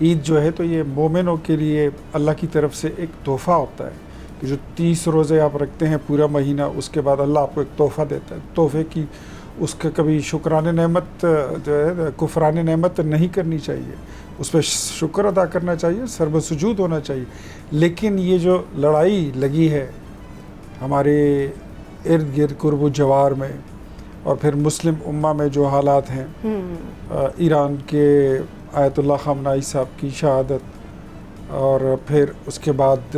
عید جو ہے تو یہ مومنوں کے لیے اللہ کی طرف سے ایک تحفہ ہوتا ہے کہ جو 30 روزے آپ رکھتے ہیں پورا مہینہ، اس کے بعد اللہ آپ کو ایک تحفہ دیتا ہے. تحفے کی اس کا کبھی شکران نعمت جو ہے کفران نعمت نہیں کرنی چاہیے، اس پہ شکر ادا کرنا چاہیے، سرب سجود ہونا چاہیے. لیکن یہ جو لڑائی لگی ہے ہمارے ارد گرد قرب و جوار میں، اور پھر مسلم امہ میں جو حالات ہیں، ایران کے آیت اللہ خامنائی صاحب کی شہادت، اور پھر اس کے بعد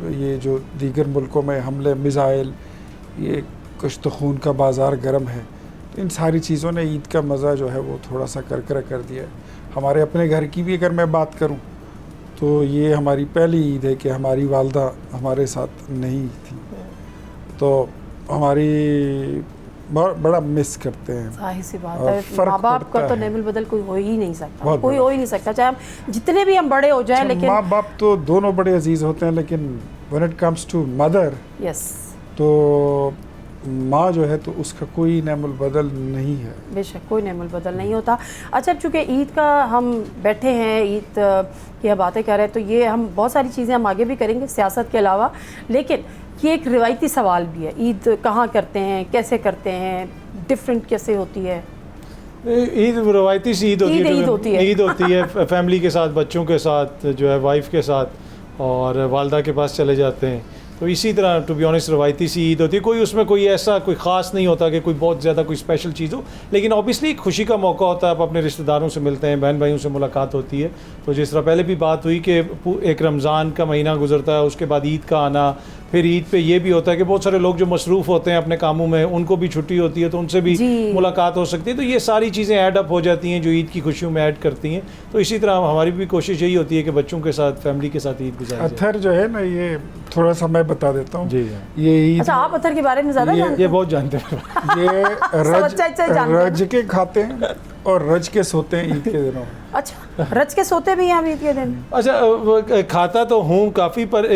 یہ جو دیگر ملکوں میں حملے میزائل، یہ کشت خون کا بازار گرم ہے. ان ساری چیزوں نے عید کا مزہ جو ہے وہ تھوڑا سا کرکرا کر دیا ہے. ہمارے اپنے گھر کی بھی اگر میں بات کروں تو یہ ہماری پہلی عید ہے کہ ہماری والدہ ہمارے ساتھ نہیں تھی، تو ہماری بڑا مس کرتے ہیں. ظاہر سی بات ہے، ماں باپ کا تو نعم البدل کوئی ہو ہی نہیں سکتا، کوئی ہو ہی نہیں سکتا، چاہے ہم جتنے بھی ہم بڑے ہو جائیں. لیکن ماں باپ تو دونوں بڑے عزیز ہوتے ہیں، لیکن when it comes to mother یس تو ماں جو ہے تو اس کا کوئی نعم البدل نہیں ہے. بے شک کوئی نعم البدل نہیں ہوتا. اچھا، چونکہ عید کا ہم بیٹھے ہیں، عید کی باتیں کر رہے ہیں، تو یہ ہم بہت ساری چیزیں ہم آگے بھی کریں گے سیاست کے علاوہ، لیکن یہ ایک روایتی سوال بھی ہے. عید کہاں کرتے ہیں، کیسے کرتے ہیں، ڈفرینٹ کیسے ہوتی ہے؟ عید روایتی سی عید ہوتی ہے، عید ہوتی ہے فیملی کے ساتھ، بچوں کے ساتھ، جو ہے وائف کے ساتھ، اور والدہ کے پاس چلے جاتے ہیں. تو اسی طرح ٹو بی آنیسٹ روایتی سی عید ہوتی ہے. کوئی اس میں کوئی ایسا کوئی خاص نہیں ہوتا کہ کوئی بہت زیادہ کوئی اسپیشل چیز ہو، لیکن اوبیسلی ایک خوشی کا موقع ہوتا ہے. آپ اپنے رشتہ داروں سے ملتے ہیں، بہن بھائیوں سے ملاقات ہوتی ہے. تو جس طرح پہلے بھی بات ہوئی کہ ایک رمضان کا مہینہ گزرتا ہے، اس کے بعد عید کا آنا، پھر عید پہ یہ بھی ہوتا ہے کہ بہت سارے لوگ جو مصروف ہوتے ہیں اپنے کاموں میں، ان کو بھی چھٹی ہوتی ہے، تو ان سے بھی ملاقات ہو سکتی ہے. تو یہ ساری چیزیں ایڈ اپ ہو جاتی ہیں جو عید کی خوشیوں میں ایڈ کرتی ہیں. تو اسی طرح ہماری بھی کوشش یہی ہوتی ہے کہ بچوں کے ساتھ، فیملی کے ساتھ عید گزاری جائے. اتھر جو ہے نا، یہ تھوڑا سا میں بتا دیتا ہوں. جی یہ عید، اچھا آپ اتھر کے بارے میں زیادہ جانتے یہ بہت جانتے ہیں. یہ رج کے کھاتے ہیں اور رج کے سوتے ہیں عید کے دنوں میں. اچھا، رج کے سوتے بھی ہیں آپ عید کے دن؟ اچھا، کھاتا تو ہوں کافی، پر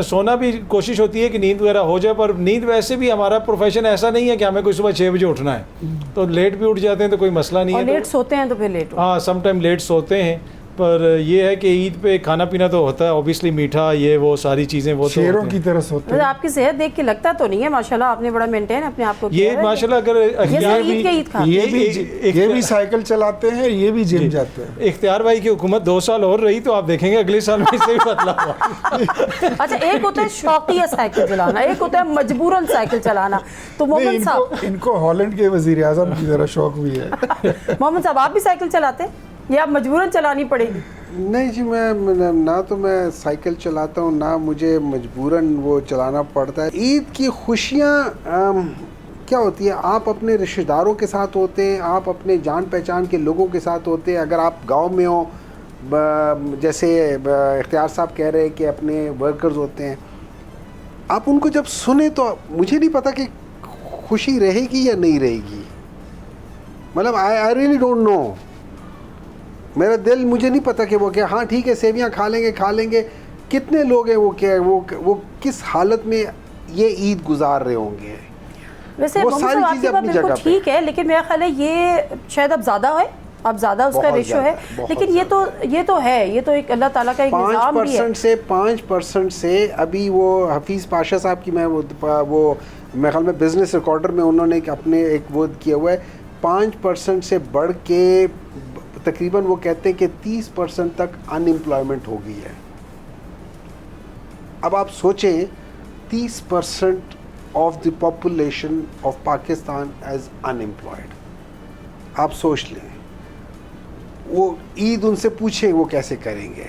سونا بھی کوشش ہوتی ہے کہ نیند وغیرہ ہو جائے. پر نیند ویسے بھی ہمارا پروفیشن ایسا نہیں ہے کہ ہمیں کوئی صبح 6 بجے اٹھنا ہے، تو لیٹ بھی اٹھ جاتے ہیں تو کوئی مسئلہ نہیں ہے. لیٹ سوتے ہیں تو پھر لیٹ، ہاں سم ٹائم لیٹ سوتے ہیں. پر یہ ہے کہ عید پہ کھانا پینا تو ہوتا ہے اوبیسلی، میٹھا یہ وہ ساری چیزیں وہ شیروں کی طرح ہوتے ہیں. آپ کی صحت دیکھ کے لگتا تو نہیں ہے، ماشاءاللہ آپ نے بڑا مینٹین اپنے آپ کو کیا یہ ہے. ماشاءاللہ اگر یہ بھی سائیکل چلاتے ہیں، یہ بھی جم جاتے ہیں. اختیار بھائی کی حکومت 2 سال اور رہی تو آپ دیکھیں گے اگلے سال میں اس سے بھی بدلا ہوا. اچھا، ایک ہوتا ہے شوقیہ سائیکل چلانا، ایک ہوتا ہے مجبوراً سائیکل چلانا. تو محمد صاحب، ان کو ہالینڈ کے وزیر اعظم کی طرح شوق بھی ہے. محمد صاحب آپ بھی سائیکل چلاتے ہیں یا مجبوراً چلانی پڑے گی؟ نہیں جی، میں نہ تو میں سائیکل چلاتا ہوں، نہ مجھے مجبوراً وہ چلانا پڑتا ہے. عید کی خوشیاں کیا ہوتی ہے؟ آپ اپنے رشتہ داروں کے ساتھ ہوتے ہیں، آپ اپنے جان پہچان کے لوگوں کے ساتھ ہوتے ہیں. اگر آپ گاؤں میں ہوں، جیسے اختیار صاحب کہہ رہے ہیں کہ اپنے ورکرز ہوتے ہیں، آپ ان کو جب سنیں تو مجھے نہیں پتا کہ خوشی رہے گی یا نہیں رہے گی. مطلب آئی ریئلی ڈونٹ نو. میرا دل مجھے نہیں پتا کہ وہ کیا، ہاں ٹھیک ہے سیویاں کھا لیں گے. کتنے لوگ ہیں وہ کیا وہ کس حالت میں یہ عید گزار رہے ہوں گے. ویسے محمد صاحب آپ کی بات بالکل ٹھیک ہے، لیکن میرا خیال ہے یہ شاید اب زیادہ ہے، اب زیادہ اس کا ریشو ہے. لیکن یہ تو ہے، یہ تو ایک اللہ تعالیٰ کا ایک نظام بھی ہے. 5% سے ابھی وہ حفیظ پاشا صاحب کی، میں وہ میرے خیال میں بزنس ریکارڈر میں انہوں نے اپنے ایک وہ کیا ہوا ہے، 5% سے بڑھ کے تقریباً وہ کہتے ہیں کہ 30% تک ان امپلائمنٹ ہو گئی ہے. اب آپ سوچیں 30% of the population of Pakistan is unemployed. آپ سوچ لیں، وہ عید ان سے پوچھیں وہ کیسے کریں گے.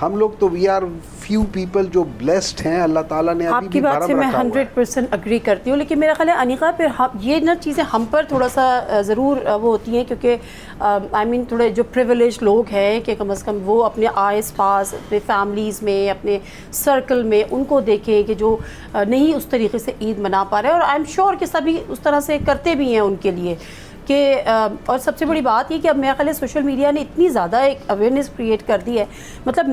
ہم لوگ تو وی آر فیو پیپل جو بلیسڈ ہیں، اللہ تعالیٰ نے آپ کی بات سے میں 100% اگری کرتی ہوں. لیکن میرا خیال ہے انیقا پھر یہ نا چیزیں ہم پر تھوڑا سا ضرور وہ ہوتی ہیں، کیونکہ آئی مین تھوڑے جو پریویلیج لوگ ہیں کہ کم از کم وہ اپنے آس پاس، اپنے فیملیز میں، اپنے سرکل میں ان کو دیکھیں کہ جو نہیں اس طریقے سے عید منا پا رہے. اور آئی ایم شیور کہ سبھی اس طرح سے کرتے بھی ہیں ان کے لیے کہ اور سب سے بڑی بات یہ کہ اب میرا خیال ہے سوشل میڈیا نے اتنی زیادہ ایک اویئرنیس کریٹ کر دی ہے. مطلب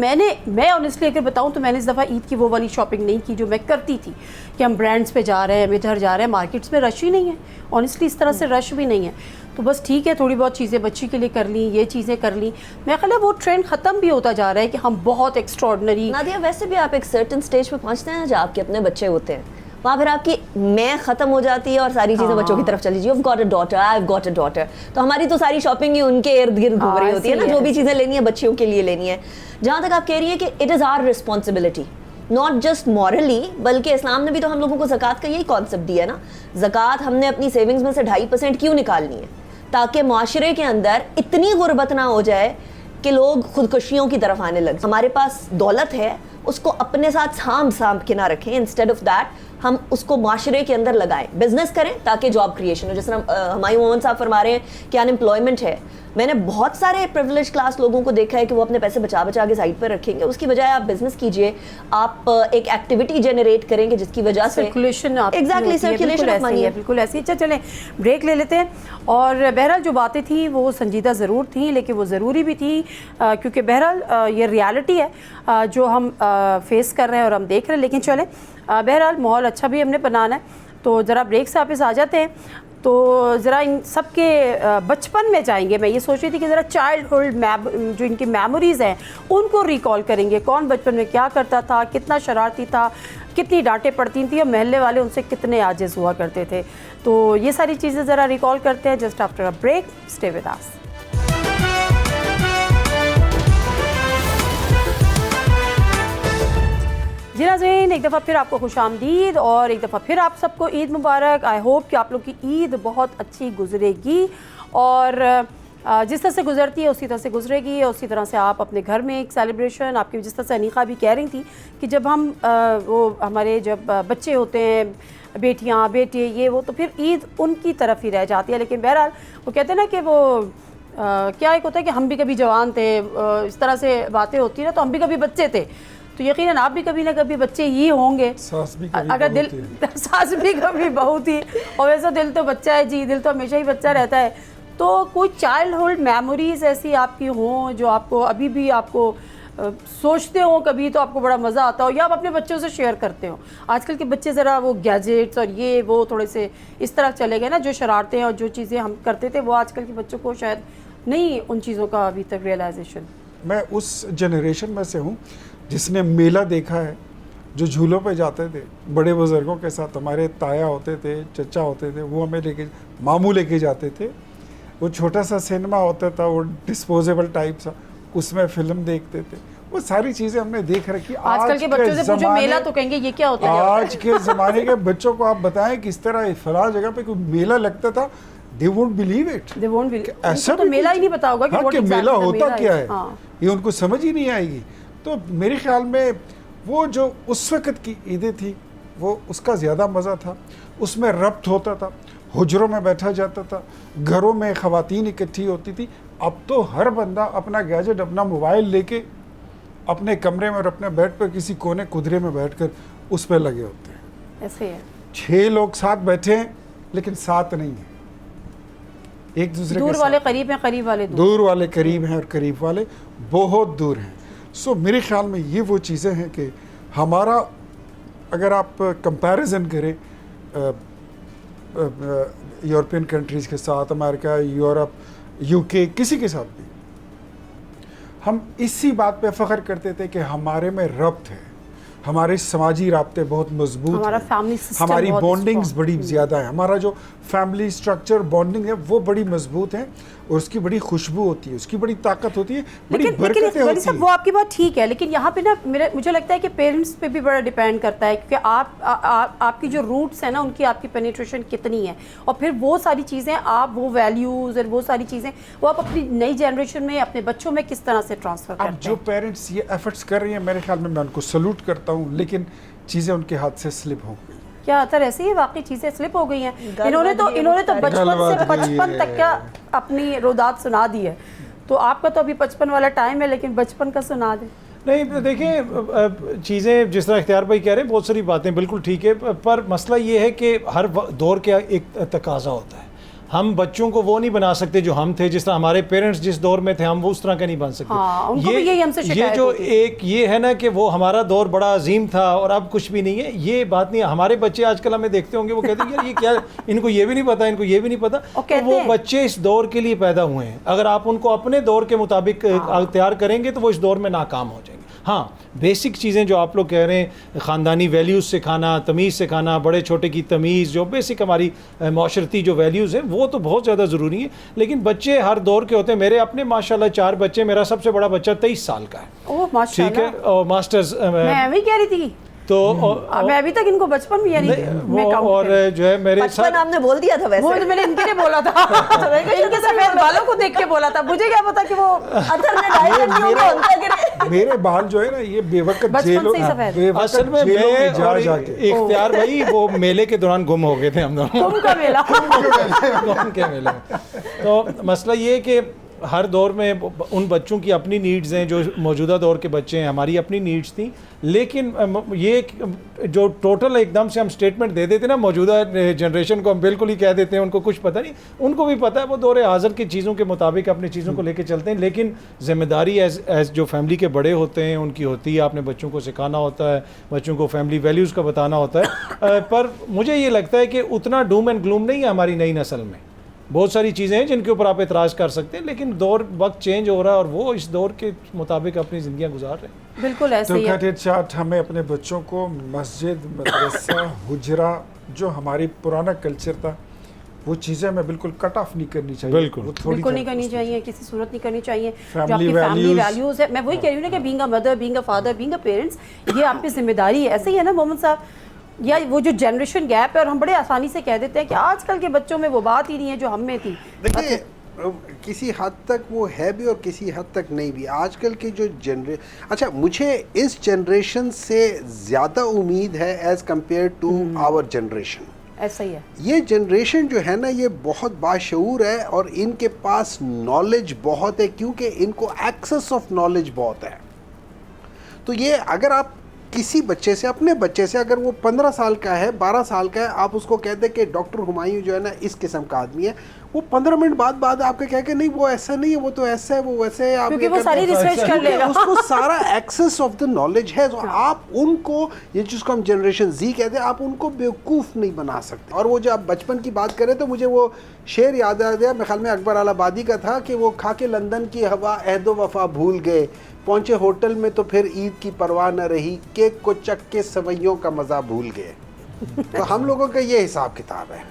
میں آنیسٹلی اگر بتاؤں تو میں نے اس دفعہ عید کی وہ والی شاپنگ نہیں کی جو میں کرتی تھی کہ ہم برانڈس پہ جا رہے ہیں، ہم ادھر جا رہے ہیں، مارکیٹس میں رش ہی نہیں ہے. آنیسٹلی اس طرح سے رش بھی نہیں ہے. تو بس ٹھیک ہے تھوڑی بہت چیزیں بچی کے لیے کر لیں, یہ چیزیں کر لیں. میرا خیال ہے وہ ٹرینڈ ختم بھی ہوتا جا رہا ہے کہ ہم بہت ایکسٹراڈنری. نادیہ ویسے بھی آپ ایک سرٹن سٹیج پہ پہنچتے ہیں جب آپ کے اپنے بچے ہوتے ہیں, وہاں پھر آپ کی میں ختم ہو جاتی ہے اور ساری چیزیں بچوں کی طرف چلی جی. You've got a daughter, I've got a daughter. تو ہماری تو ساری شاپنگ ہی ان کے ارد گرد گھوم رہی ہوتی ہے نا, جو بھی چیزیں لینی ہے بچیوں کے لیے لینی ہے. جہاں تک آپ کہہ رہی ہیں کہ it is our responsibility, not just morally, بلکہ اسلام نے بھی تو ہم لوگوں کو زکوٰۃ کا یہی کانسیپٹ دیا ہے نا. زکوٰۃ ہم نے اپنی سیونگز میں سے 2.5% کیوں نکالنی ہے؟ تاکہ معاشرے کے اندر اتنی غربت نہ ہو جائے کہ لوگ خودکشیوں کی طرف آنے لگ. ہمارے پاس دولت ہے, اس کو اپنے ساتھ سانپ کے نہ رکھیں, انسٹیڈ آف دیٹ ہم اس کو معاشرے کے اندر لگائیں, بزنس کریں تاکہ جاب کریشن ہو. جس طرح ہمایوں مومن صاحب فرما رہے ہیں کہ ان امپلائمنٹ ہے, میں نے بہت سارے پریویلیج کلاس لوگوں کو دیکھا ہے کہ وہ اپنے پیسے بچا کے سائڈ پر رکھیں گے, اس کی بجائے آپ بزنس کیجئے, آپ ایک ایکٹیویٹی جنریٹ کریں گے جس کی وجہ سے circulation exactly circulation of money ہے. بالکل ایسی. اچھا چلیں بریک لے لیتے ہیں. اور بہرحال جو باتیں تھیں وہ سنجیدہ ضرور تھیں لیکن وہ ضروری بھی تھیں کیونکہ بہرحال یہ ریالٹی ہے جو ہم فیس کر رہے ہیں اور ہم دیکھ رہے ہیں. لیکن چلیں بہرحال ماحول اچھا بھی ہم نے بنانا ہے, تو ذرا بریک سے واپس آ جاتے ہیں. تو ذرا ان سب کے بچپن میں جائیں گے. میں یہ سوچ رہی تھی کہ ذرا چائلڈہڈ جو ان کی میموریز ہیں ان کو ریکال کریں گے. کون بچپن میں کیا کرتا تھا, کتنا شرارتی تھا, کتنی ڈانٹیں پڑتی تھیں اور محلے والے ان سے کتنے عاجز ہوا کرتے تھے. تو یہ ساری چیزیں ذرا ریکال کرتے ہیں just after a break. Stay with us. جی ناظرین, ایک دفعہ پھر آپ کو خوش آمدید اور ایک دفعہ پھر آپ سب کو عید مبارک. آئی ہوپ کہ آپ لوگ کی عید بہت اچھی گزرے گی اور جس طرح سے گزرتی ہے اسی طرح سے گزرے گی. اسی طرح سے آپ اپنے گھر میں ایک سیلیبریشن, آپ کی جس طرح سے انیقہ بھی کہہ رہی تھی کہ جب ہم وہ ہمارے جب بچے ہوتے ہیں, بیٹیاں بیٹے یہ وہ, تو پھر عید ان کی طرف ہی رہ جاتی ہے. لیکن بہرحال وہ کہتے ہیں نا کہ وہ کیا ایک ہوتا ہے کہ ہم بھی کبھی جوان تھے, اس طرح سے باتیں ہوتی ہیں نا, تو ہم بھی کبھی بچے تھے, تو یقیناً آپ بھی کبھی نہ کبھی بچے ہی ہوں گے. اگر دل ساس بھی کبھی بہو تھی, اور ویسا دل تو بچہ ہے جی, دل تو ہمیشہ ہی بچہ رہتا ہے. تو کوئی چائلڈہڈ میموریز ایسی آپ کی ہوں جو آپ کو ابھی بھی آپ کو سوچتے ہوں کبھی تو آپ کو بڑا مزہ آتا ہو, یا آپ اپنے بچوں سے شیئر کرتے ہو. آج کل کے بچے ذرا وہ گیجٹس اور یہ وہ تھوڑے سے اس طرح چلے گئے نا, جو شرارتیں اور جو چیزیں ہم کرتے تھے وہ آج کل کے بچوں کو شاید نہیں ان چیزوں کا ابھی تک ریئلائزیشن. میں اس جنریشن میں سے ہوں جس نے میلہ دیکھا ہے, جو جھولوں پہ جاتے تھے بڑے بزرگوں کے ساتھ. ہمارے تایا ہوتے تھے, چچا ہوتے تھے, وہ ہمیں ماموں لے کے جاتے تھے. وہ چھوٹا سا سینما ہوتا تھا, وہ ڈسپوزیبل ٹائپ سا, اس میں فلم دیکھتے تھے. وہ ساری چیزیں ہم نے دیکھ رکھی. آج کل کے بچوں سے پوچھو میلہ تو کہیں گے یہ کیا ہوتا ہے. آج کے زمانے کے بچوں کو آپ بتائیں کس طرح فلاں جگہ پہ کوئی میلہ لگتا تھا, they won't believe it. They won't believe. ایسا تو میلہ ہی نہیں پتا ہوگا کہ میلہ ہوتا کیا ہے, یہ ان کو سمجھ ہی نہیں آئے گی. تو میرے خیال میں وہ جو اس وقت کی عیدیں تھی وہ اس کا زیادہ مزہ تھا. اس میں ربط ہوتا تھا, حجروں میں بیٹھا جاتا تھا, گھروں میں خواتین اکٹھی ہوتی تھی. اب تو ہر بندہ اپنا گیجٹ, اپنا موبائل لے کے اپنے کمرے میں اور اپنے بیڈ پر کسی کونے کدرے میں بیٹھ کر اس پہ لگے ہوتے ہیں. ایسے ہے 6 لوگ ساتھ بیٹھے ہیں لیکن ساتھ نہیں ہیں, ایک دوسرے دور والے قریب ہیں, قریب والے دور والے قریب ہیں اور قریب والے بہت دور ہیں. سو میرے خیال میں یہ وہ چیزیں ہیں کہ ہمارا اگر آپ کمپیریزن کریں یورپین کنٹریز کے ساتھ, امریکہ, یورپ, یو کے, کسی کے ساتھ بھی, ہم اسی بات پہ فخر کرتے تھے کہ ہمارے میں ربط ہے, ہمارے سماجی رابطے بہت مضبوط ہیں, ہماری بانڈنگز بڑی زیادہ ہیں, ہمارا جو فیملی سٹرکچر بانڈنگ ہے وہ بڑی مضبوط ہے, اور اس کی بڑی خوشبو ہوتی ہے, اس کی بڑی طاقت ہوتی ہے, بڑی برکتیں ہوتی ہیں. وہ آپ کی بات ٹھیک ہے, لیکن یہاں پہ نا مجھے لگتا ہے کہ پیرنٹس پہ بھی بڑا ڈیپینڈ کرتا ہے, کیونکہ آپ کی جو روٹس ہیں نا ان کی آپ کی پینیٹریشن کتنی ہے, اور پھر وہ ساری چیزیں آپ وہ ویلیوز اور وہ ساری چیزیں وہ آپ اپنی نئی جنریشن میں اپنے بچوں میں کس طرح سے ٹرانسفر کرتے ہیں. اب جو پیرنٹس یہ ایفرٹس کر رہی ہیں میرے خیال میں ان کو سلوٹ کرتا ہوں, لیکن چیزیں ان کے ہاتھ سے سلپ ہو گئی. کیا اثر ایسے ہی واقعی چیزیں سلپ ہو گئی ہیں. انہوں نے تو بچپن تک کیا اپنی رودات سنا دی ہے, تو آپ کا تو ابھی 55 والا ٹائم ہے, لیکن بچپن کا سنا دیں. نہیں دیکھیں چیزیں جس طرح اختیار بھائی کہہ رہے ہیں بہت ساری باتیں بالکل ٹھیک ہے, پر مسئلہ یہ ہے کہ ہر دور کا ایک تقاضا ہوتا ہے, ہم بچوں کو وہ نہیں بنا سکتے جو ہم تھے, جس طرح ہمارے پیرنٹس جس دور میں تھے ہم اس طرح کے نہیں بن سکتے. ان کو بھی یہی ہم سے یہ شکایت جو ہوتی ہے. ایک یہ ہے نا کہ وہ ہمارا دور بڑا عظیم تھا اور اب کچھ بھی نہیں ہے, یہ بات نہیں ہے. ہمارے بچے آج کل ہمیں دیکھتے ہوں گے, وہ کہتے ہیں یار یہ کیا, ان کو یہ بھی نہیں پتا, ان کو یہ بھی نہیں پتا. وہ بچے اس دور کے لیے پیدا ہوئے ہیں, اگر آپ ان کو اپنے دور کے مطابق تیار کریں گے تو وہ اس دور میں ناکام ہو جائیں گے. ہاں بیسک چیزیں جو آپ لوگ کہہ رہے ہیں, خاندانی ویلیوز سکھانا, تمیز سکھانا, بڑے چھوٹے کی تمیز, جو بیسک ہماری معاشرتی جو ویلیوز ہیں وہ تو بہت زیادہ ضروری ہیں. لیکن بچے ہر دور کے ہوتے ہیں. میرے اپنے ماشاءاللہ 4 بچے, میرا سب سے بڑا بچہ 23 سال کا ہے, ٹھیک ہے, اور ماسٹرز. میں بھی کہہ رہی تھی تو میں ابھی تک ان کو بچپن بھی یعنی اور جو ہے میرے بچپن آپ نے بول دیا تھا, ویسے وہ میں نے ان کے لیے بولا تھا, ان کے سفید بالوں کو دیکھ کے بولا تھا, مجھے کیا پتا کہ وہ اثر میں ڈائی کرتی ہوں گے. میرے بال جو ہے نا یہ بے وقت بچپن سے ہی سفید. اصل میں میں اور اختیار بھائی وہ میلے کے دوران گم ہو گئے تھے ہم دونوں. کم کا میلہ, کم کے میلے میں. تو مسئلہ یہ کہ ہر دور میں ان بچوں کی اپنی نیڈز ہیں, جو موجودہ دور کے بچے ہیں, ہماری اپنی نیڈز تھیں. لیکن یہ جو ٹوٹل ایک دم سے ہم اسٹیٹمنٹ دے دیتے نا موجودہ جنریشن کو, ہم بالکل ہی کہہ دیتے ہیں ان کو کچھ پتہ نہیں. ان کو بھی پتہ ہے, وہ دور حاضر کی چیزوں کے مطابق اپنی چیزوں کو لے کے چلتے ہیں. لیکن ذمہ داری ایز جو فیملی کے بڑے ہوتے ہیں ان کی ہوتی ہے, آپ نے بچوں کو سکھانا ہوتا ہے, بچوں کو فیملی ویلیوز کا بتانا ہوتا ہے. پر مجھے یہ لگتا ہے کہ اتنا ڈوم اینڈ گلوم نہیں ہے ہماری نئی نسل میں. بہت ساری چیزیں ہیں جن کے اوپر آپ اعتراض کر سکتے ہیں, لیکن دور وقت چینج ہو رہا ہے اور وہ اس دور کے مطابق اپنی زندگیاں گزار رہے ہیں. بالکل ایسے ہی ہے. تو ہمیں اپنے بچوں کو مسجد, مدرسہ, حجرہ, جو ہماری پرانا کلچر تھا وہ چیزیں ہمیں بالکل کٹ آف نہیں کرنی چاہیے. بالکل نہیں کرنی چاہیے, کسی صورت نہیں کرنی چاہیے. جو آپ کی فیملی ویلیوز ہے, میں وہی کہہ رہی ہوں نا کہ being a mother, being a father, being a parents, یہ آپ کی ذمہ داری ہے. ایسے ہی ہے نا محمد صاحب, یا وہ جو جنریشن گیپ ہے, اور ہم بڑے آسانی سے کہہ دیتے ہیں کہ آج کل کے بچوں میں وہ بات ہی نہیں ہے جو ہم میں تھی. دیکھیے کسی حد تک وہ ہے بھی اور کسی حد تک نہیں بھی. آج کل کی جو اچھا مجھے اس جنریشن سے زیادہ امید ہے as compare to our generation. ایسا ہی ہے. یہ جنریشن جو ہے نا یہ بہت باشعور ہے اور ان کے پاس نالج بہت ہے, کیونکہ ان کو ایکسس آف نالج بہت ہے. تو یہ اگر آپ کسی بچے سے, اپنے بچے سے, اگر وہ 15 سال کا ہے, 12 سال کا ہے, آپ اس کو کہہ دیں کہ ڈاکٹر ہمایوں جو ہے نا اس قسم کا آدمی ہے, وہ 15 منٹ بعد آپ کے کہہ کہ نہیں وہ ایسا نہیں ہے, وہ تو ایسا ہے, وہ ویسے ہے, کیونکہ وہ ساری ریسرچ کر لے گا, اس کو سارا ایکسس آف دا نالج ہے. تو آپ ان کو, یہ جس کو ہم جنریشن زی کہتے ہیں, آپ ان کو بیوقوف نہیں بنا سکتے. اور وہ جو آپ بچپن کی بات کریں تو مجھے وہ شعر یاد آ گیا, میرے خیال میں اکبر آل آبادی کا تھا, کہ وہ کھا کے لندن کی ہوا عہد و وفا بھول گئے, پہنچے ہوٹل میں تو پھر عید کی پرواہ نہ رہی, کیک کو چک کے سوئیوں کا مزہ بھول گئے. تو ہم لوگوں کا یہ حساب کتاب ہے.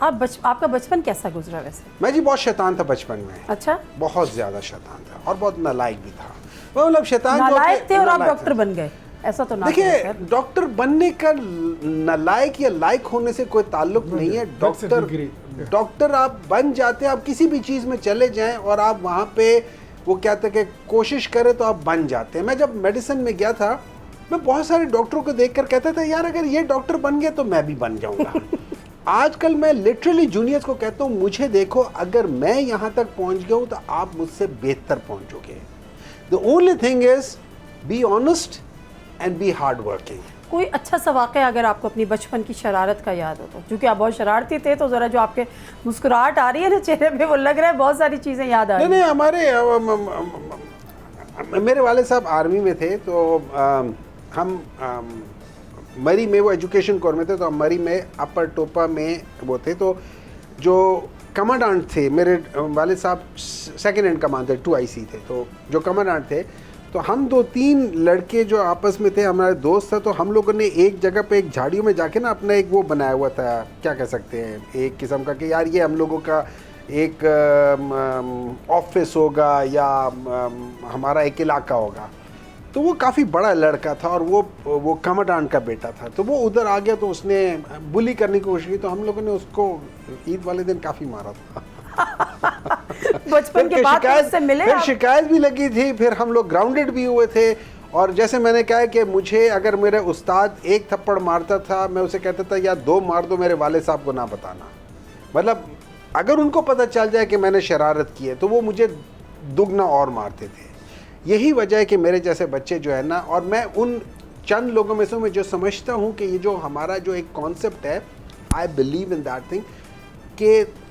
آپ کا بچپن کیسا گزرا ویسے؟ میں جی بہت شیطان تھا بچپن میں. اچھا, بہت زیادہ شیطان تھا اور بہت نالائق بھی تھا. مطلب شیطان نالائق تھے اور آپ ڈاکٹر بن گئے, ایسا تو نہ. دیکھیے ڈاکٹر بننے کا نالائق یا لائق ہونے سے کوئی تعلق نہیں ہے. ڈاکٹر آپ بن جاتے ہیں, آپ کسی بھی چیز میں چلے جائیں اور آپ وہاں پہ وہ کہتے ہیں کہ کوشش کرے تو آپ بن جاتے ہیں. میں جب میڈیسن میں گیا تھا, میں بہت سارے ڈاکٹروں کو دیکھ کر کہتا تھا یار اگر یہ ڈاکٹر بن گیا تو میں بھی بن جاؤں گا. آج کل میں لٹرلی جونیئرز کو کہتا ہوں مجھے دیکھو, اگر میں یہاں تک پہنچ گیا ہوں تو آپ مجھ سے بہتر پہنچو گے. The only thing is be honest and be hard working. کوئی اچھا سا واقعہ اگر آپ کو اپنی بچپن کی شرارت کا یاد ہو تو, کیونکہ آپ بہت شرارتی تھے, تو ذرا جو آپ کے مسکراہٹ آ رہی ہے نا چہرے پہ, وہ لگ رہا ہے بہت ساری چیزیں یاد آ رہی ہیں. نہیں, میرے والد صاحب آرمی میں تھے, تو ہم مری میں, وہ ایجوکیشن کور میں تھے, تو ہم مری میں اپر ٹوپا میں وہ تھے. تو جو کمانڈانٹ تھے میرے والد صاحب, سیکنڈ ہینڈ کمانڈر 2IC تھے, تو جو کمانڈانٹ تھے, تو ہم 2-3 لڑکے جو آپس میں تھے, ہمارے دوست تھا, تو ہم لوگوں نے ایک جگہ پہ ایک جھاڑیوں میں جا کے نا اپنا ایک وہ بنایا ہوا تھا, کیا کہہ سکتے ہیں, ایک قسم کا کہ یار یہ ہم لوگوں کا ایک آفس ہوگا یا ہمارا ایک علاقہ ہوگا. تو وہ کافی بڑا لڑکا تھا اور وہ کمانڈانٹ کا بیٹا تھا, تو وہ ادھر آ گیا, تو اس نے بلی کرنے کی کوشش کی, تو ہم لوگوں نے اس کو عید والے دن کافی مارا تھا. بچپن کے بعد سے ملے, پھر شکایت بھی لگی تھی, پھر ہم لوگ گراؤنڈڈ بھی ہوئے تھے. اور جیسے میں نے کہا کہ مجھے اگر میرے استاد ایک تھپڑ مارتا تھا, میں اسے کہتا تھا یا 2 مار دو, میرے والد صاحب کو نہ بتانا. مطلب اگر ان کو پتہ چل جائے کہ میں نے شرارت کی ہے تو وہ مجھے دگنا اور مارتے تھے. یہی وجہ ہے کہ میرے جیسے بچے جو ہے نا, اور میں ان چند لوگوں میں سے میں جو سمجھتا ہوں کہ یہ جو ہمارا جو ایک کانسیپٹ ہے, I believe in that thing, کہ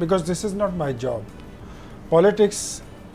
because this is not my job. Politics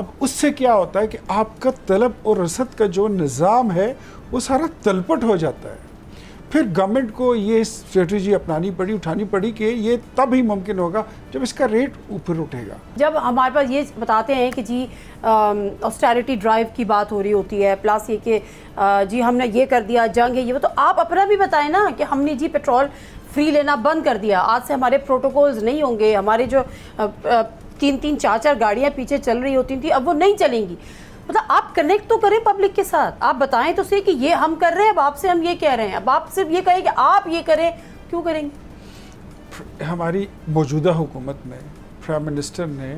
اب اس سے کیا ہوتا ہے کہ آپ کا طلب اور رسد کا جو نظام ہے وہ سارا تلپٹ ہو جاتا ہے. پھر گورنمنٹ کو یہ اسٹریٹجی اٹھانی پڑی کہ یہ تب ہی ممکن ہوگا جب اس کا ریٹ اوپر اٹھے گا. جب ہمارے پاس یہ بتاتے ہیں کہ جی آسٹیرٹی ڈرائیو کی بات ہو رہی ہوتی ہے، پلس یہ کہ جی ہم نے یہ کر دیا، جنگ ہے یہ وہ، تو آپ اپنا بھی بتائیں نا کہ ہم نے جی پیٹرول فری لینا بند کر دیا، آج سے ہمارے پروٹوکولز نہیں ہوں گے، ہمارے جو 3-3 4-4 گاڑیاں پیچھے چل رہی ہوتی تھیں اب وہ نہیں چلیں گی. مطلب آپ کنیکٹ تو کریں پبلک کے ساتھ، آپ بتائیں تو صحیح کہ یہ ہم کر رہے ہیں، اب آپ سے ہم یہ کہہ رہے ہیں، اب آپ صرف یہ کہیں کہ آپ یہ کریں، کیوں کریں گے؟ ہماری موجودہ حکومت میں پرائم منسٹر نے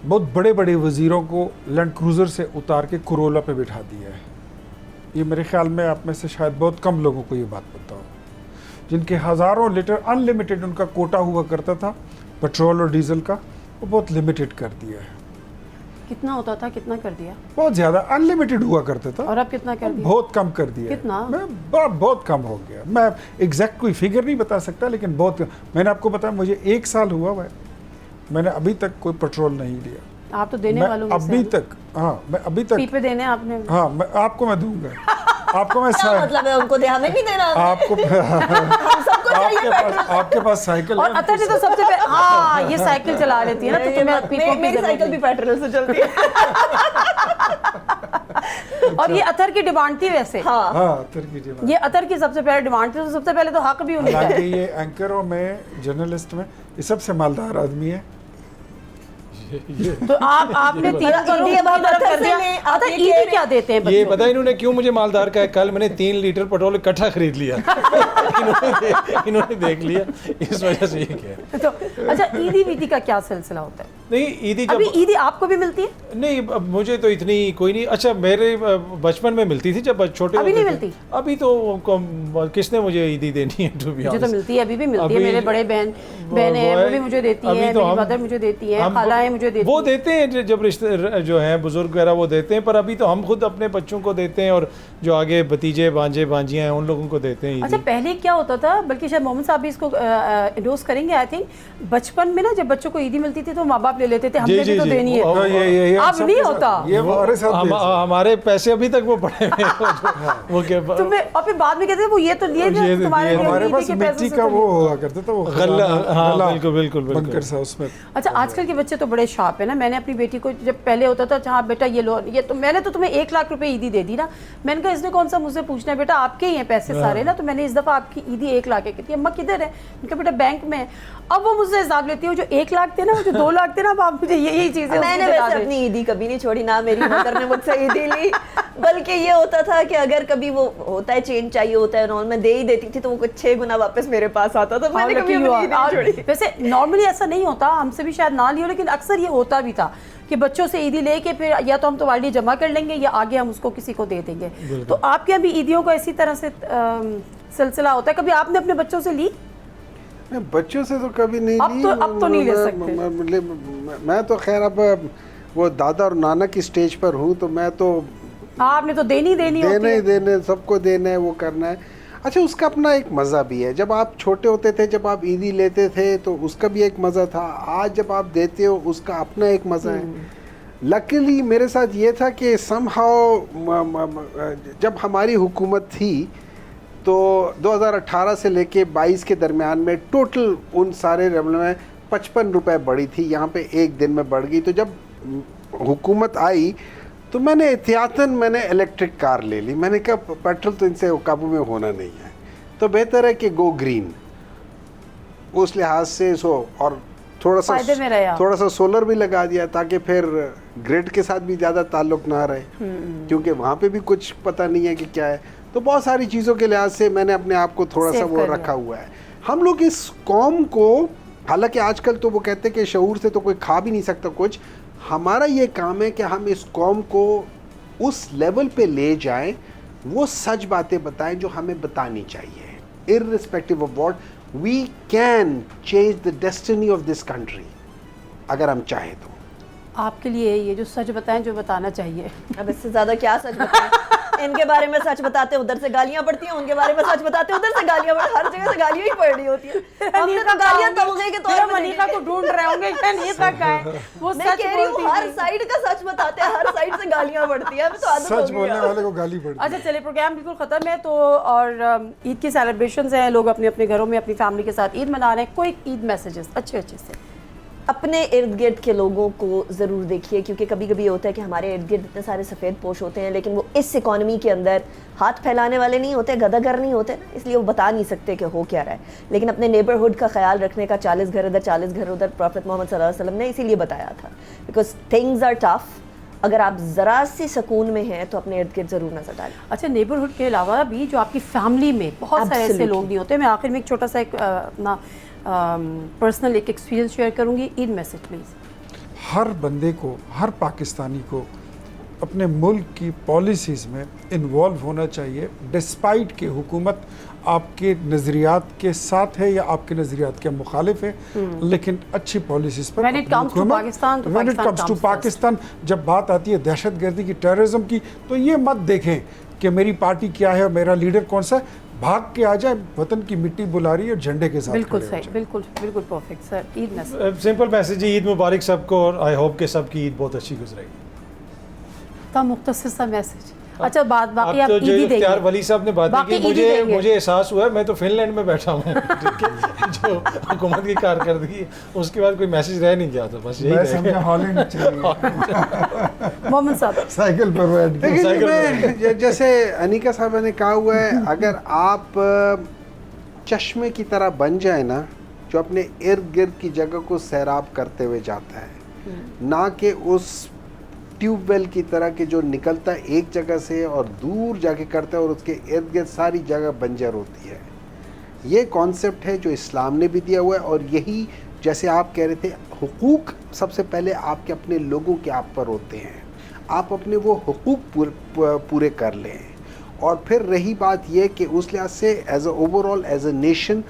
بہت بڑے بڑے وزیروں کو لینڈ کروزر سے اتار کے کرولا پہ بٹھا دیا ہے. یہ میرے خیال میں آپ میں سے شاید بہت کم لوگوں کو یہ بات پتہ ہو، جن کے ہزاروں لیٹر ان لمیٹڈ ان کا کوٹا ہوا کرتا تھا پیٹرول اور ڈیزل کا، وہ بہت لمیٹڈ کر دیا ہے. کتنا ہوتا تھا، کتنا کر دیا؟ بہت زیادہ ان لمیٹڈ ہوا کرتا تھا، اور اب کتنا کر دیا؟ بہت کم کر دیا. کتنا؟ بہت کم ہو گیا. میں ایگزیکٹ کوئی فگر نہیں بتا سکتا، لیکن بہت میں نے آپ کو بتایا مجھے 1 سال ہوا ہے، میں نے ابھی تک کوئی پیٹرول نہیں لیا. آپ تو دینے والوں میں ابھی تک، ہاں میں ابھی تک پہ دینے آپ نے. ہاں میں آپ کو میں دوں گا. آپ کو میں مطلب ہے ان کو ہمیں نہیں دینا، آپ کو آپ کے پاس سائیکل اور اطہر نے تو سب سے پہلے ہاں یہ سائیکل چلا لیتی ہے نا، تو تمہیں میری سائیکل بھی پیٹرول سے چلتی ہے. اور یہ اطہر کی ڈیمانڈ تھی ویسے. ہاں اطہر کی ڈیمانڈ، یہ اطہر کی سب سے پہلے ڈیمانڈ تھی، تو سب سے پہلے تو حق بھی انہیں کا حالانکہ ہے. یہ اینکروں میں جرنلسٹ میں یہ سب سے مالدار آدمی ہے. تو آپ نے 3 کروڑ کی طرف کر دیا. اطہر عیدی کیا دیتے ہیں یہ بچوں کو؟ پتہ انہوں نے کیوں مجھے مالدار کہا ہے؟ کل میں نے 3 لیٹر پیٹرول اکٹھا خرید لیا. انہوں نے دیکھ لیا، اس وجہ سے یہ کہا. تو اچھا عیدی ویدی کا کیا سلسلہ ہوتا ہے؟ نہیں عیدی ابھی عیدی آپ کو بھی ملتی ہے؟ نہیں مجھے تو اتنی کوئی نہیں. اچھا میرے بچپن میں ملتی تھی جب چھوٹے ابھی نہیں ہوتے ملتی؟ تھے. ابھی تو کس نے مجھے عیدی دینی ہے؟ مجھے تو ملتی ہے، ابھی بھی ملتی ہے. میرے بڑے بہن ہیں وہ بھی مجھے دیتی ہیں، میری مدر مجھے دیتی ہیں، خالائیں مجھے دیتی ہیں. وہ دیتے ہیں جب رشتے جو ہیں بزرگ وغیرہ وہ دیتے ہیں، پر ابھی تو ہم خود اپنے بچوں کو دیتے ہیں، اور جو آگے بھتیجے بانجے بانجیاں ہیں ان لوگوں کو دیتے ہیں. اچھا پہلے کیا ہوتا تھا، بلکہ شاید محمد صاحب بھی اس کو انڈوس کریں گے، آئی تھنک بچپن میں نا جب بچوں کو عیدی ملتی تھی تو ماں باپ لے لیتے تھے، ہم نے بھی تو دینی ہے. اب نہیں ہوتا. ہمارے پیسے ابھی تک وہ پڑے ہوئے اور پھر بعد میں کہتے ہیں وہ یہ تو لیے تمہارے ہمارے پاس مٹی کا وہ ہوا کرتا تھا، وہ بالکل بنکر سا اس میں. اچھا آج کل کے بچے تو بڑے شارپ ہیں نا. میں نے اپنی بیٹی کو جب پہلے ہوتا تھا جہاں بیٹا یہ لو یہ تو میں نے تو تمہیں 1 لاکھ روپے عیدی دے دی نا. میں نے کہا اس نے کون سا مجھ سے پوچھنا ہے، بیٹا آپ کے ہی ہیں پیسے سارے نا. تو میں نے اس دفعہ آپ کی عیدی 1 لاکھ ہے. کہتی ہے اماں کدھر ہے؟ میں کہا بیٹا بینک میں. اب وہ مجھ سے حساب لیتی ہے جو 1 لاکھ تھے نا، وہ جو 2 لاکھ تھے نا، اب آپ مجھے یہی چیزیں. میں نے ویسے اپنی عیدی کبھی نہیں چھوڑی، نہ میری مدر نے مجھ سے عیدی لی، بلکہ یہ ہوتا تھا کہ اگر کبھی وہ ہوتا ہے چینج چاہیے ہوتا ہے اور میں دے ہی دیتی تھی تو وہ کچھ 6 گنا واپس میرے پاس آتا تھا. میں نے کبھی اپنی عیدی نہیں چھوڑی. ویسے نارملی ایسا نہیں ہوتا، ہم سے بھی شاید نہ لیو، لیکن اکثر یہ ہوتا بھی تھا کہ بچوں سے عیدی لے کے پھر یا تو ہم تو والدی جمع کر لیں گے یا آگے ہم اس کو کسی کو دے دیں گے. تو آپ کے یہاں بھی عیدیوں کا اسی طرح سے سلسلہ ہوتا ہے؟ کبھی آپ نے اپنے بچوں سے لی؟ بچوں سے تو کبھی نہیں لی. اب تو نہیں لے سکتے. میں تو خیر اب وہ دادا اور نانا کی سٹیج پر ہوں، تو میں تو آپ نے تو دینی دینے سب کو دینا ہے، وہ کرنا ہے. اچھا اس کا اپنا ایک مزہ بھی ہے. جب آپ چھوٹے ہوتے تھے، جب آپ عیدی لیتے تھے تو اس کا بھی ایک مزہ تھا. آج جب آپ دیتے ہو اس کا اپنا ایک مزہ ہے. لکیلی میرے ساتھ یہ تھا کہ سم ہاؤ جب ہماری حکومت تھی تو 2018 سے لے کے 22 کے درمیان میں ٹوٹل ان سارے ریونیو میں 55 روپے بڑھی تھی. یہاں پہ 1 دن میں بڑھ گئی. تو جب حکومت آئی تو میں نے احتیاطاً الیکٹرک کار لے لی. میں نے کہا پیٹرول تو ان سے قابو میں ہونا نہیں ہے، تو بہتر ہے کہ گو گرین. اس لحاظ سے اور تھوڑا سا سولر بھی لگا دیا تاکہ پھر گریڈ کے ساتھ بھی زیادہ تعلق نہ رہے، کیونکہ وہاں پہ بھی کچھ پتہ نہیں ہے کہ کیا ہے. تو بہت ساری چیزوں کے لحاظ سے میں نے اپنے آپ کو تھوڑا سا وہ رکھا ہوا ہے. ہم لوگ اس قوم کو، حالانکہ آج کل تو وہ کہتے ہیں کہ شعور سے تو کوئی کھا بھی نہیں سکتا کچھ، ہمارا یہ کام ہے کہ ہم اس قوم کو اس لیول پہ لے جائیں، وہ سچ باتیں بتائیں جو ہمیں بتانی چاہیے. irrespective of what, we can change the destiny of this country اگر ہم چاہیں تو. آپ کے لیے یہ جو سچ بتائیں جو بتانا چاہیے، اب اس سے زیادہ کیا سچ بتائیں. ان کے بارے میں سچ بتاتے ادھر سے گالیاں پڑتی ہیں, ان کے بارے میں سچ بتاتے ادھر سے گالیاں پڑتی, ہر جگہ سے گالیاں ہی پڑ رہی ہوتی ہیں. ہم نے تو گالیاں تمغے کے طور پر منیقا کو ڈھونڈ رہے ہوں گے منیقا کا ہے, وہ میں سچ کہہ رہی ہوں بولتی ہر سائیڈ کا سچ بتاتے ہیں, ہر سائیڈ سے گالیاں پڑتی ہیں, اب تو عادت ہو سچ بولنے گئی. والے کو گالی پڑتی ہے. اچھا چلے پروگرام بالکل ختم ہے تو, اور عید کی سیلیبریشنز ہیں, لوگ اپنے اپنے گھروں میں اپنی فیملی کے ساتھ عید منا رہے ہیں, کوئی عید میسیجز اچھے سے. اپنے ارد گرد کے لوگوں کو ضرور دیکھیے, کیونکہ کبھی کبھی ہوتا ہے کہ ہمارے ارد گرد اتنے سارے سفید پوش ہوتے ہیں لیکن وہ اس اکانومی کے اندر ہاتھ پھیلانے والے نہیں ہوتے, گدا گر نہیں ہوتے نا, اس لیے وہ بتا نہیں سکتے کہ ہو کیا رہا ہے. لیکن اپنے نیبرہڈ کا خیال رکھنے کا, 40 گھر ادھر 40 گھر ادھر, پروفیٹ محمد صلی اللہ علیہ وسلم نے اسی لیے بتایا تھا, بیکاز تھنگز آر ٹف. اگر آپ ذرا سی سکون میں ہیں تو اپنے ارد گرد ضرور نظر ڈالیں. اچھا نیبرہڈ کے علاوہ بھی جو آپ کی فیملی میں بہت سارے ایسے لوگ نہیں ہوتے, میں آخر میں ایک چھوٹا سا ایک اپنا پرسنل ایک ایکسپیرینس شیئر کروں گی. عید میسیج پلیز. ہر بندے کو, ہر پاکستانی کو اپنے ملک کی پالیسیز میں انوالو ہونا چاہیے, ڈسپائٹ کہ حکومت آپ کے نظریات کے ساتھ ہے یا آپ کے نظریات کے مخالف ہے, لیکن اچھی policies per When it comes to Pakistan, تو when it comes to Pakistan, جب بات آتی ہے دہشت گردی کی, ٹیررزم کی, تو یہ مت دیکھیں کہ میری پارٹی کیا ہے اور میرا لیڈر کون سا ہے, بھاگ کے آ جائے, وطن کی مٹی بلا رہی ہے اور جھنڈے کے ساتھ. بالکل صحیح, بالکل بالکل پرفیکٹ سر. عید میسیج سمپل میسیج ہے, عید مبارک سب کو, اور آئی ہوپ کہ سب کی عید بہت اچھی گزرے گی. کا مختصر سا میسیج. اچھا بات باقی آپ تو عید جو ہی دیں اختیار گے, ولی صاحب نے بات باقی کی, عید ہی دیں گے. مجھے احساس ہوا ہے میں تو فن لینڈ میں بیٹھا ہوں جو حکومت کی کارکردگی, اس کے بعد کوئی میسیج رہ نہیں گیا تھا, بس میں یہی سمجھا ہالینڈ چاہیے, محمد صاحب سائیکل پر بیٹھ کے. دیکھیے جیسے انیکا صاحبہ نے کہا ہوا ہے, اگر آپ چشمے کی طرح بن جائیں نا, جو اپنے ارد گرد کی جگہ کو سیراب کرتے ہوئے جاتا ہے, نہ کہ اس ٹیوب ویل کی طرح کہ جو نکلتا ہے ایک جگہ سے اور دور جا کے کرتا ہے اور اس کے ارد گرد ساری جگہ بنجر ہوتی ہے. یہ کانسیپٹ ہے جو اسلام نے بھی دیا ہوا ہے, اور یہی جیسے آپ کہہ رہے تھے حقوق سب سے پہلے آپ کے اپنے لوگوں کے آپ پر ہوتے ہیں, آپ اپنے وہ حقوق پورے کر لیں. اور پھر رہی بات یہ کہ اس لحاظ سے as a over all as a nation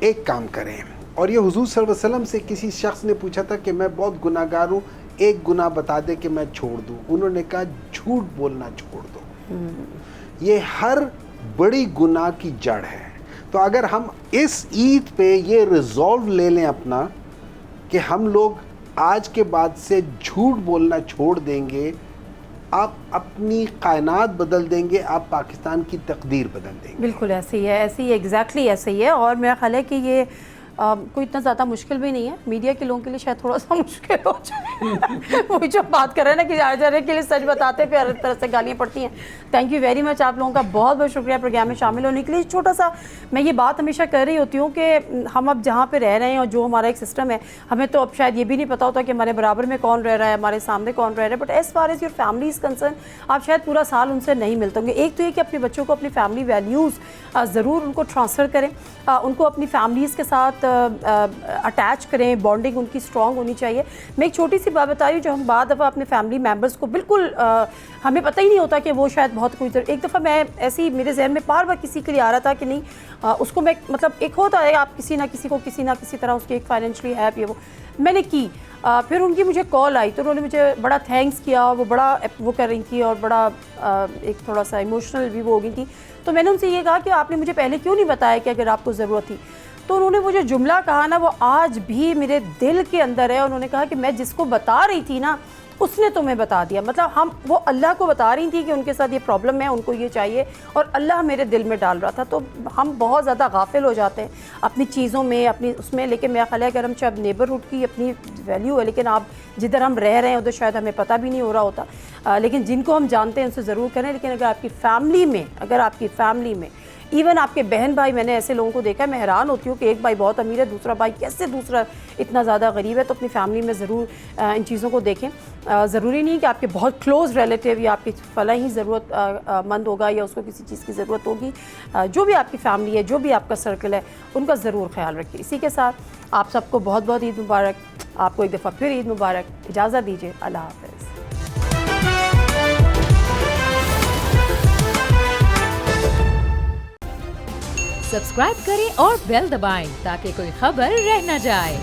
ایک کام کریں. اور یہ حضور صلی اللہ علیہ وسلم سے کسی شخص نے پوچھا تھا کہ میں بہت گناہ گار ہوں, ایک گناہ بتا دے کہ میں چھوڑ دوں. انہوں نے کہا جھوٹ بولنا چھوڑ دو, یہ ہر بڑی گناہ کی جڑ ہے. تو اگر ہم اس عید پہ یہ ریزولو لے لیں اپنا کہ ہم لوگ آج کے بعد سے جھوٹ بولنا چھوڑ دیں گے, آپ اپنی کائنات بدل دیں گے, آپ پاکستان کی تقدیر بدل دیں گے. بالکل ایسے ہی ہے, ایسے ہی ایگزیکٹلی ایسے ہی ہے. اور میرا خیال ہے کہ یہ کوئی اتنا زیادہ مشکل بھی نہیں ہے, میڈیا کے لوگوں کے لیے شاید تھوڑا سا مشکل ہو جائے. وہی جو بات کر رہے ہیں نا کہ آ جانے کے لیے سچ بتاتے پھر ہر طرح سے گالیاں پڑتی ہیں. تھینک یو ویری مچ, آپ لوگوں کا بہت بہت شکریہ پروگرام میں شامل ہونے کے لیے. چھوٹا سا میں یہ بات ہمیشہ کر رہی ہوتی ہوں کہ ہم اب جہاں پہ رہ رہے ہیں اور جو ہمارا ایک سسٹم ہے, ہمیں تو اب شاید یہ بھی نہیں پتا ہوتا کہ ہمارے برابر میں کون رہ رہا ہے, ہمارے سامنے کون رہ رہا ہے, but as far as your family is concern آپ شاید پورا سال ان سے نہیں ملتے ہوں گے. ایک تو یہ کہ اپنے بچوں کو اپنی فیملی ویلیوز ضرور ان کو ٹرانسفر کریں, ان کو اپنی فیملیز کے ساتھ اٹیچ کریں, بانڈنگ ان کی اسٹرانگ ہونی چاہیے. میں ایک چھوٹی سی بات بتا رہی ہوں, جو ہم بعد دفعہ اپنے فیملی ممبرس کو بالکل ہمیں پتہ ہی نہیں ہوتا کہ وہ شاید بہت کوئی ایک دفعہ میں ایسی میرے ذہن میں بار بار کسی کے لیے آ رہا تھا کہ نہیں اس کو میں مطلب ایک ہوتا ہے آپ کسی نہ کسی کو کسی نہ کسی طرح اس کی ایک فائنینشلی ہیلپ یہ وہ میں نے کی. پھر ان کی مجھے کال آئی تو انہوں نے مجھے بڑا تھینکس کیا, وہ بڑا وہ کر رہی تھی اور بڑا ایک تھوڑا سا ایموشنل بھی وہ ہو گئی تھی. تو میں نے ان سے یہ کہا کہ آپ نے مجھے پہلے کیوں نہیں بتایا کہ اگر آپ کو ضرورت تھی. تو انہوں نے وہ جو جملہ کہا نا وہ آج بھی میرے دل کے اندر ہے. انہوں نے کہا کہ میں جس کو بتا رہی تھی نا اس نے تمہیں بتا دیا. مطلب ہم وہ اللہ کو بتا رہی تھی کہ ان کے ساتھ یہ پرابلم ہے, ان کو یہ چاہیے, اور اللہ میرے دل میں ڈال رہا تھا. تو ہم بہت زیادہ غافل ہو جاتے ہیں اپنی چیزوں میں, اپنی اس میں. لیکن میرا خیال ہے اگر ہم شاید نیبرہڈ کی اپنی ویلیو ہے, لیکن آپ جدھر ہم رہ رہے ہیں ادھر شاید ہمیں پتہ بھی نہیں ہو رہا ہوتا, لیکن جن کو ہم جانتے ہیں ان سے ضرور کریں. لیکن اگر آپ کی فیملی میں ایون آپ کے بہن بھائی, میں نے ایسے لوگوں کو دیکھا ہے, میں حیران ہوتی ہوں کہ ایک بھائی بہت امیر ہے, دوسرا بھائی کیسے دوسرا اتنا زیادہ غریب ہے. تو اپنی فیملی میں ضرور ان چیزوں کو دیکھیں. ضروری نہیں کہ آپ کے بہت کلوز ریلیٹیو یا آپ کی فلاں ہی ضرورت مند ہوگا یا اس کو کسی چیز کی ضرورت ہوگی. جو بھی آپ کی فیملی ہے, جو بھی آپ کا سرکل ہے, ان کا ضرور خیال رکھیے. اسی کے ساتھ آپ سب کو بہت بہت عید مبارک. آپ کو ایک دفعہ پھر عید مبارک. اجازت دیجیے, اللہ حافظ. سبسکرائب کریں اور بیل دبائیں تاکہ کوئی خبر رہ نہ جائے.